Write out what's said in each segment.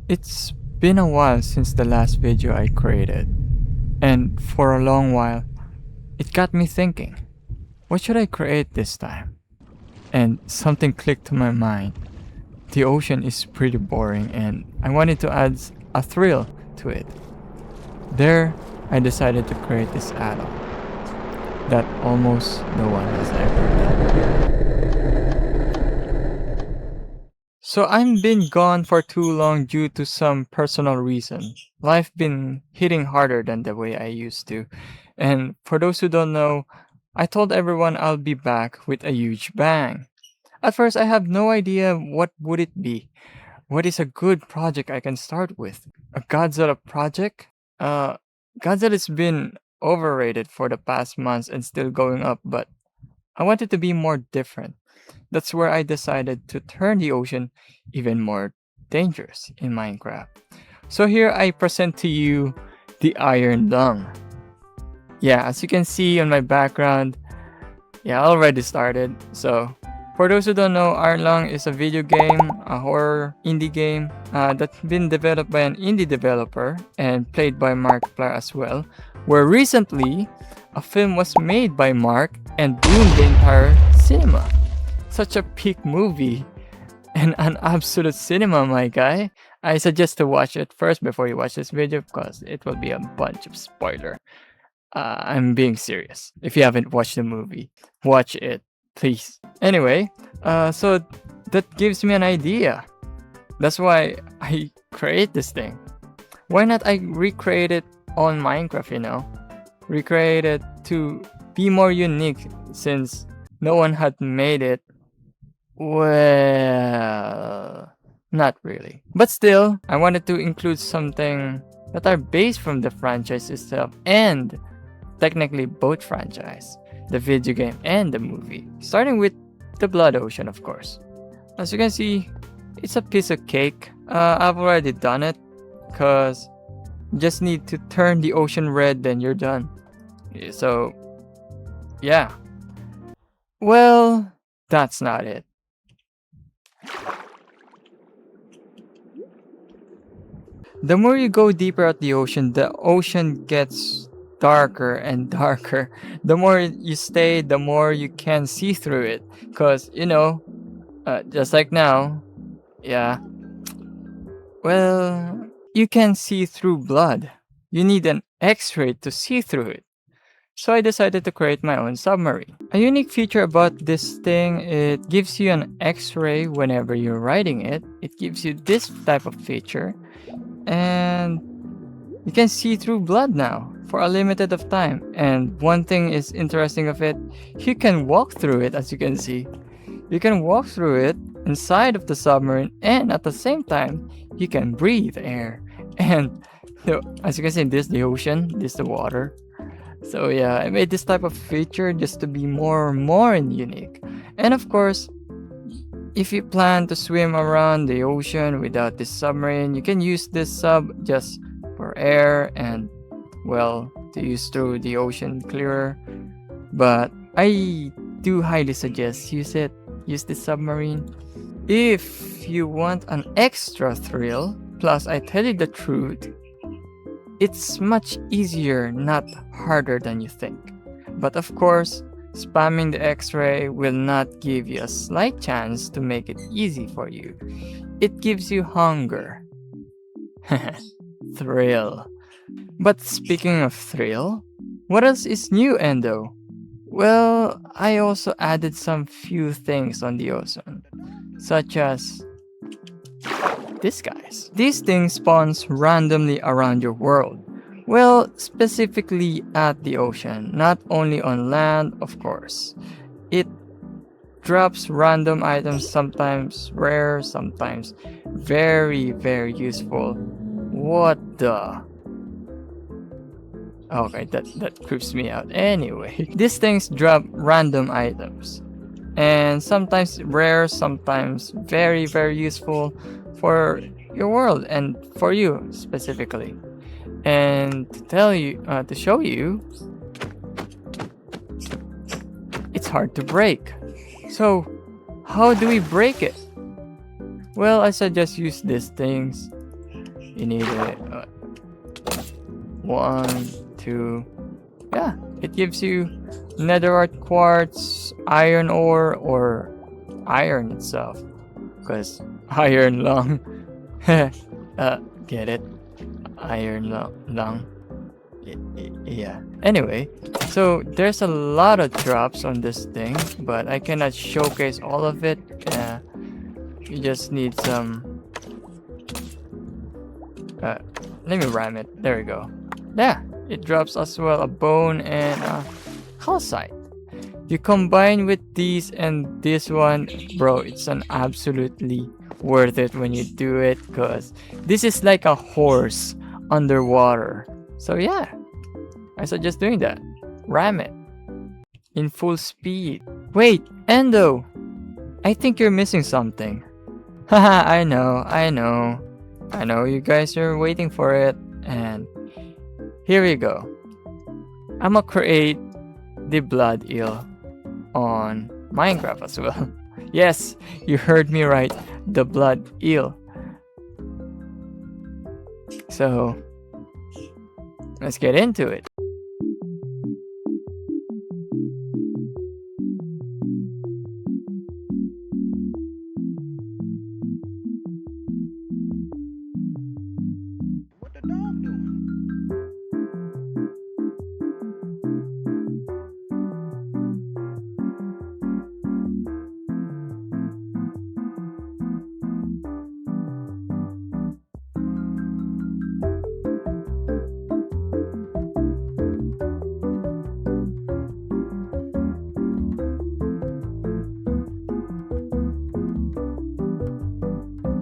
It's been a while since the last video I created, and for a long while, it got me thinking, what should I create this time? And something clicked to my mind. The ocean is pretty boring and I wanted to add a thrill to it. There, I decided to create this addon that almost no one has ever done. So I'm been gone for too long due to some personal reason. Life been hitting harder than the way I used to. And for those who don't know, I told everyone I'll be back with a huge bang. At first I have no idea what would it be. What is a good project I can start with? A Godzilla project? Uh Godzilla's been overrated for the past months and still going up, but I want it to be more different. That's where I decided to turn the ocean even more dangerous in Minecraft. So here I present to you the Iron Lung. Yeah, as you can see on my background, yeah, I already started. So for those who don't know, Iron Lung is a video game, a horror indie game that's been developed by an indie developer and played by Markiplier as well, where recently a film was made by Mark and boomed the entire cinema. Such a peak movie and an absolute cinema, my guy. I suggest to watch it first before you watch this video because it will be a bunch of spoiler. I'm being serious. If you haven't watched the movie, watch it, please. Anyway, so that gives me an idea. That's why I create this thing. Why not I recreate it on Minecraft, Recreate it to be more unique since no one had made it. Well, not really. But still, I wanted to include something that are based from the franchise itself and technically both franchise, the video game and the movie, starting with the Blood Ocean, of course. As you can see, it's a piece of cake. I've already done it because you just need to turn the ocean red, then you're done. So, yeah. Well, that's not it. The more you go deeper at the ocean gets darker and darker. The more you stay, the more you can see through it. Because, just like now, yeah. Well, you can see through blood. You need an X-ray to see through it. So I decided to create my own submarine. A unique feature about this thing, it gives you an X-ray whenever you're riding it. It gives you this type of feature. And you can see through blood now for a limited of time. And one thing is interesting of it, you can walk through it, as you can see. You can walk through it inside of the submarine, and at the same time, you can breathe air. And as you can see, this is the ocean, this is the water. So yeah, I made this type of feature just to be more and unique. And of course, if you plan to swim around the ocean without this submarine, you can use this sub just for air and, well, to use through the ocean clearer. But I do highly suggest use this submarine. If you want an extra thrill, plus I tell you the truth, it's much easier, not harder than you think. But of course, spamming the X-ray will not give you a slight chance to make it easy for you. It gives you hunger. Thrill. But speaking of thrill, what else is new, Endo? Well, I also added some few things on the ocean, such as these guys. These things spawns randomly around your world. Well, specifically at the ocean, not only on land, of course. It drops random items, sometimes rare, sometimes very useful. What the? Okay, that creeps me out. Anyway, these things drop random items. And sometimes rare, sometimes very useful for your world and for you specifically. And to show you, it's hard to break. So, how do we break it? Well, I suggest use these things. You need it. One, two. Yeah, it gives you netherite quartz, iron ore, or iron itself. Because iron lung. Get it? Iron lung. Yeah. Anyway, so there's a lot of drops on this thing, but I cannot showcase all of it. You just need some. Let me ram it. There we go. Yeah, it drops as well a bone and calcite. You combine with these and this one, bro. It's an absolutely worth it when you do it, cause this is like a horse underwater. So yeah, I suggest doing that. Ram it in full speed. Wait, Endo, I think you're missing something. Haha, I know. You guys are waiting for it, and here we go. I'ma create the blood eel on Minecraft as well. Yes, you heard me right. The blood eel. So let's get into it. What the dog doing?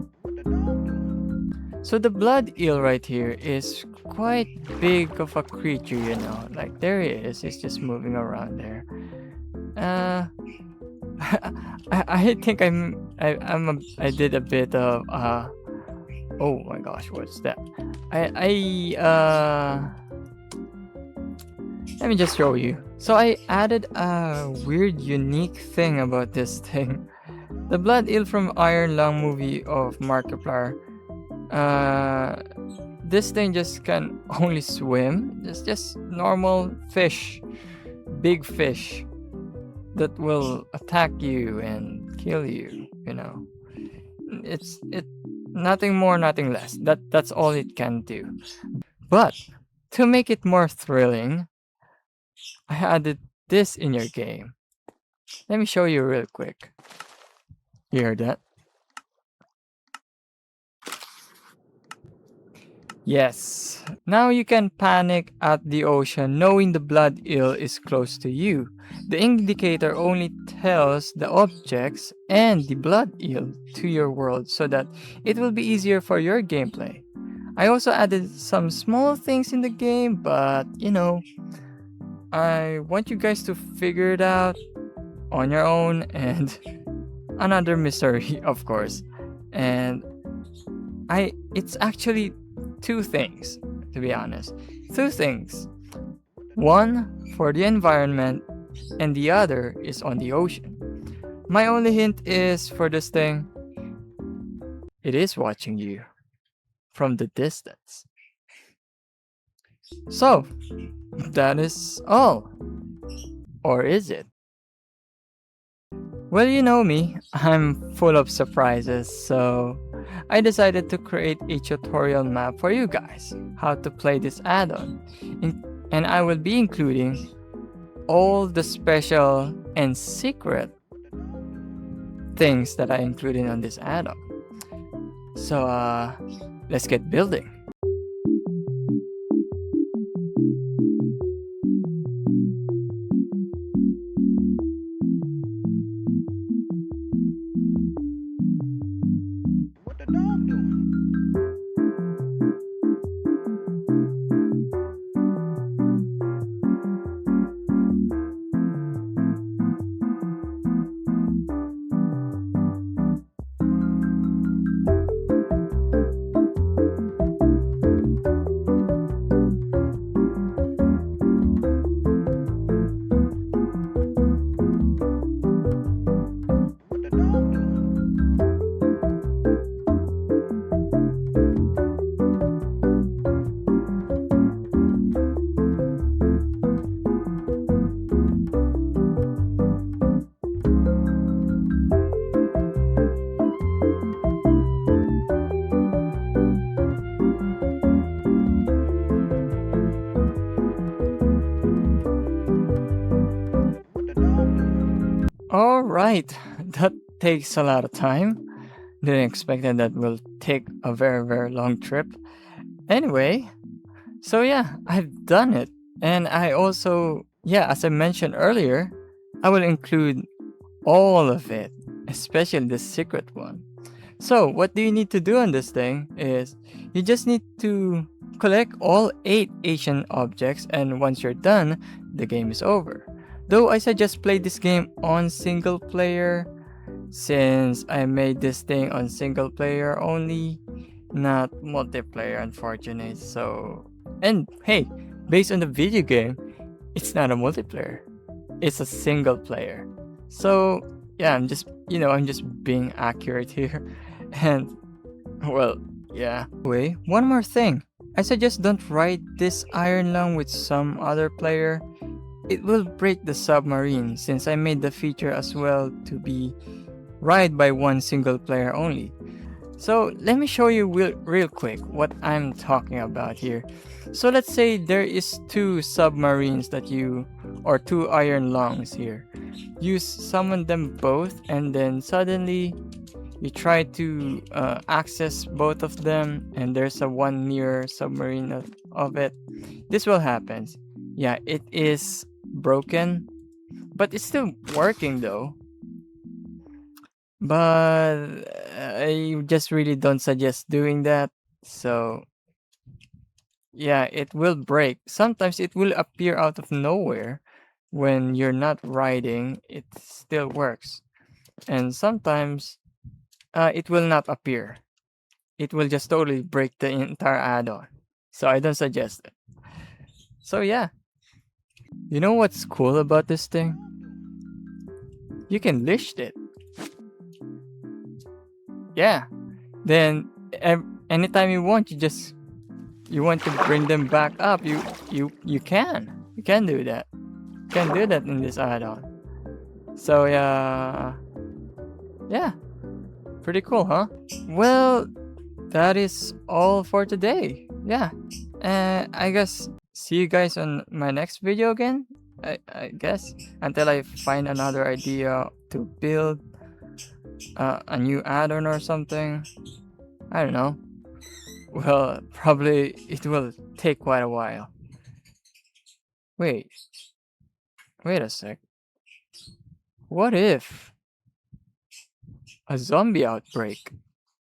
What the dog doing? So the blood eel right here is quite big of a creature, you know. Like there he is. He's just moving around there. I think I did a bit of oh my gosh, what's that? Let me just show you. So I added a weird unique thing about this thing. The blood eel from Iron Lung movie of Markiplier. This thing just can only swim. It's just normal fish, big fish that will attack you and kill you. You know, it's nothing more, nothing less. That's all it can do. But to make it more thrilling, I added this in your game. Let me show you real quick. You heard that? Yes. Now you can panic at the ocean knowing the blood eel is close to you. The indicator only tells the objects and the blood eel to your world so that it will be easier for your gameplay. I also added some small things in the game, but you know, I want you guys to figure it out on your own and another mystery, of course. And it's actually two things, to be honest. Two things. One for the environment, and the other is on the ocean. My only hint is for this thing, it is watching you from the distance. So, that is all. Or is it? Well, you know me, I'm full of surprises, so I decided to create a tutorial map for you guys how to play this add-on. And I will be including all the special and secret things that I included on this add-on. So let's get building. What the dog doing? right. That takes a lot of time. Didn't expect that will take a very, very long trip. Anyway, so yeah, I've done it. And I also, yeah, as I mentioned earlier, I will include all of it, especially the secret one. So, what do you need to do on this thing is you just need to collect all 8 Asian objects, and once you're done, the game is over. Though I suggest play this game on single player since I made this thing on single player only, not multiplayer unfortunately. So, and hey, based on the video game, it's not a multiplayer. It's a single player. So, yeah, I'm just being accurate here. And well, yeah. Anyway, one more thing. I suggest don't ride this iron lung with some other player. It will break the submarine since I made the feature as well to be ride by one single player only. So let me show you real quick what I'm talking about here. So let's say there is two submarines that you or two iron lungs here. You summon them both and then suddenly you try to access both of them and there's a one near submarine of it. This will happen. Yeah, it is broken, but it's still working though. But I just really don't suggest doing that. So yeah, it will break. Sometimes it will appear out of nowhere when you're not riding. It still works, and sometimes it will not appear. It will just totally break the entire add-on. So I don't suggest it. So yeah, you know what's cool about this thing? You can list it. Yeah. Then anytime you want, you want to bring them back up. You can. You can do that. You can do that in this add-on. So yeah, pretty cool, huh? Well, that is all for today. Yeah. I guess see you guys on my next video again. I guess until I find another idea to build a new add-on or something. I don't know. Well, probably it will take quite a while. Wait, wait a sec. What if a zombie outbreak?